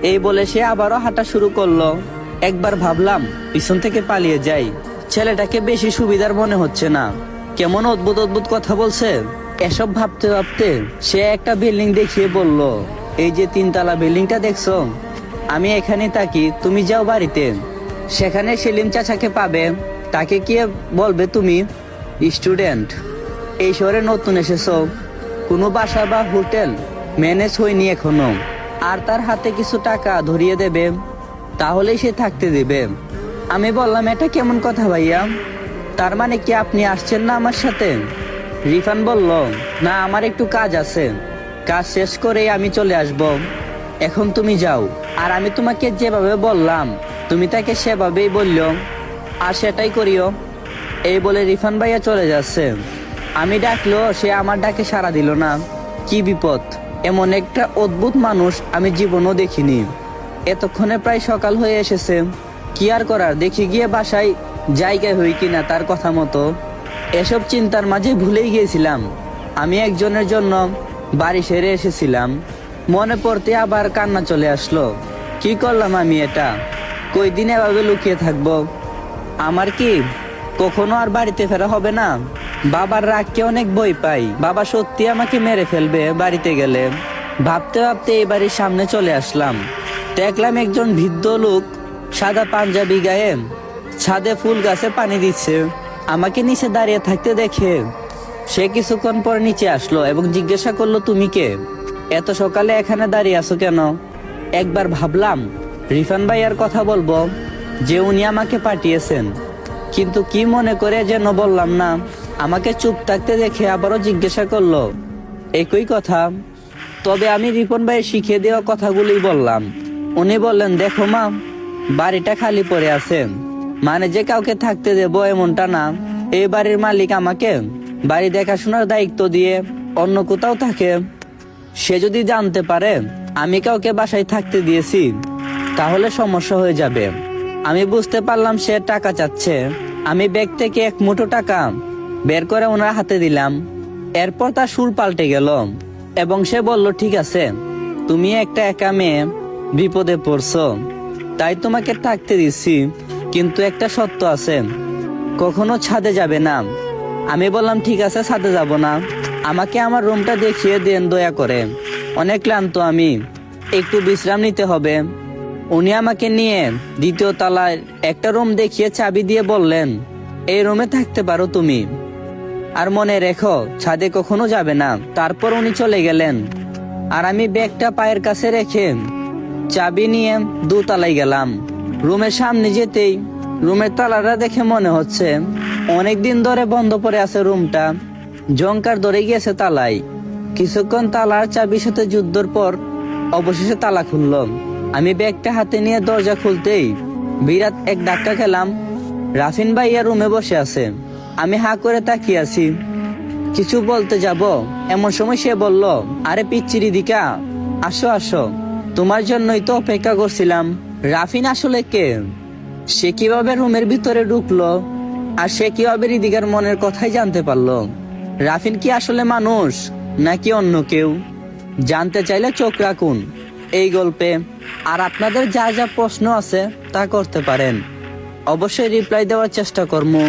এই বলে সে আবারও হাঁটা শুরু করলো। একবার ভাবলাম পিছন থেকে পালিয়ে যাই, ছেলেটাকে বেশি সুবিধার মনে হচ্ছে না, কেমন অদ্ভুত অদ্ভুত কথা বলছে। এসব ভাবতে ভাবতে সে একটা বিল্ডিং দেখিয়ে বলল, এই যে 3 তলা বিল্ডিংটা দেখছো, আমি এখানে থাকি, তুমি যাও বাড়িতে, সেখানে সেলিম চাচাকে পাবে, তাকে কি বলবে তুমি স্টুডেন্ট, এই শহরে নতুন এসেছো, কোনো বাসা বা হোটেল ম্যানেজ হয়নি এখনো, আর তার হাতে কিছু টাকা ধরিয়ে দেবে, তাহলেই সে থাকতে দেবে। আমি বললাম, এটা কেমন কথা ভাইয়া, তার মানে কি আপনি আসছেন না আমার সাথে? রিফান বলল, না, আমার একটু কাজ আছে, কাজ শেষ করে আমি চলে আসব, এখন তুমি যাও। আর আমি তোমাকে যেভাবে বললাম তুমি তাকে সেভাবেই বললো, আর সেটাই করিও। এই বলে রিফান ভাইয়া চলে যাচ্ছে। আমি ডাকলেও সে আমার ডাকে সাড়া দিল না। কি বিপদ, এমন একটা অদ্ভুত মানুষ আমি জীবনও দেখিনি। এতক্ষণে প্রায় সকাল হয়ে এসেছে, কি আর করার, দেখি গিয়ে বাসায় জায়গায় হই কিনা তার কথা মতো। এসব চিন্তার মাঝে ভুলেই গিয়েছিলাম আমি একজনের জন্য বাড়ি সেরে এসেছিলাম। মনে পড়তে আবার কান্না চলে আসলো। কি করলাম আমি এটা, কয়দিন এভাবে লুকিয়ে থাকবো? আমার কি কখনো আর বাড়িতে ফেরা হবে না? বাবার রাগকে অনেক ভয় পাই, বাবা সত্যি আমাকে মেরে ফেলবে বাড়িতে গেলে। ভাবতে ভাবতে এই বাড়ির সামনে চলে আসলাম। দেখলাম একজন বৃদ্ধ লোক সাদা পাঞ্জাবি গায়ে ছাদে ফুল গাছে পানি দিচ্ছে। আমাকে নিচে দাঁড়িয়ে থাকতে দেখে সে কিছুক্ষণ পর নিচে আসলো এবং জিজ্ঞাসা করলো, তুমি কে? এত সকালে এখানে দাঁড়িয়ে আছো কেন? একবার ভাবলাম রিফান ভাইয়ার কথা বলবো, যে উনি আমাকে পাঠিয়েছেন, কিন্তু কি মনে করে যেন বললাম না। আমাকে চুপ থাকতে দেখে আবারও জিজ্ঞাসা করলো একই কথা। তবে আমি রিপন ভাইয়ের শিখিয়ে দেওয়া কথাগুলোই বললাম। উনি বললেন, দেখো মা, বাড়িটা খালি পড়ে আছে, মানে যে কাউকে থাকতে দেব এমনটা না। এই বাড়ির মালিক আমাকে বাড়ি দেখাশোনার দায়িত্ব দিয়ে অন্য কোথাও থাকে। সে যদি জানতে পারে আমি কাউকে বাসায় থাকতে দিয়েছি, তাহলে সমস্যা হয়ে যাবে। আমি বুঝতে পারলাম সে টাকা চাচ্ছে। আমি ব্যাগ থেকে 1 মুঠো টাকা বের করে ওনার হাতে দিলাম। এরপর তার সুর পাল্টে গেল এবং সে বলল, ঠিক আছে, তুমি একটা একা মেয়ে, বিপদে পড়ছো, তাই তোমাকে থাকতে দিচ্ছি, কিন্তু একটা সত্য আছে, কখনো ছাদে যাবে না। আমি বললাম, ঠিক আছে, ছাদে যাব না, আমাকে আমার রুমটা দেখিয়ে দেন দয়া করে, অনেক ক্লান্ত আমি, একটু বিশ্রাম নিতে হবে। উনি আমাকে নিয়ে 2য় তলায় একটা রুম দেখিয়ে চাবি দিয়ে বললেন, এই রুমে থাকতে পারো তুমি, আর মনে রেখো ছাদে কখনো যাবে না। তারপর উনি চলে গেলেন, আর আমি ব্যাগটা পায়ের কাছে রেখে চাবি নিয়ে 2 তলায় গেলাম। রুমের সামনে যেতেই রুমের তালাটা দেখে মনে হচ্ছে অনেকদিন ধরে বন্ধ পড়ে আছে রুমটা, ঝংকার ধরে গিয়েছে তালায়। কিছুক্ষণ তালার চাবির সাথে যুদ্ধর পর অবশেষে তালা খুলল। আমি ব্যাগটা হাতে নিয়ে দরজা খুলতেই বিরাট এক ধাক্কা খেলাম। রাফিন ভাইয়া রুমে বসে আছে। আমি হা করে তাকিয়ে আছি, কিছু বলতে যাব, এমন সময় সে বলল, আরে পিচ্চিরি দিকা, আসো আসো, তোমার জন্যই তো অপেক্ষা করছিলাম। রাফিন আসলে কে? সে কিভাবে রুমের ভিতরে ঢুকলো? আর সে কিভাবে রিদিকার মনের কথাই জানতে পারলো? রাফিন কি আসলে মানুষ নাকি অন্য কেউ? জানতে চাইলে চোখ রাখুন এই গল্পে। আর আপনাদের যা যা প্রশ্ন আছে তা করতে পারেন, অবশ্যই রিপ্লাই দেওয়ার চেষ্টা করবো।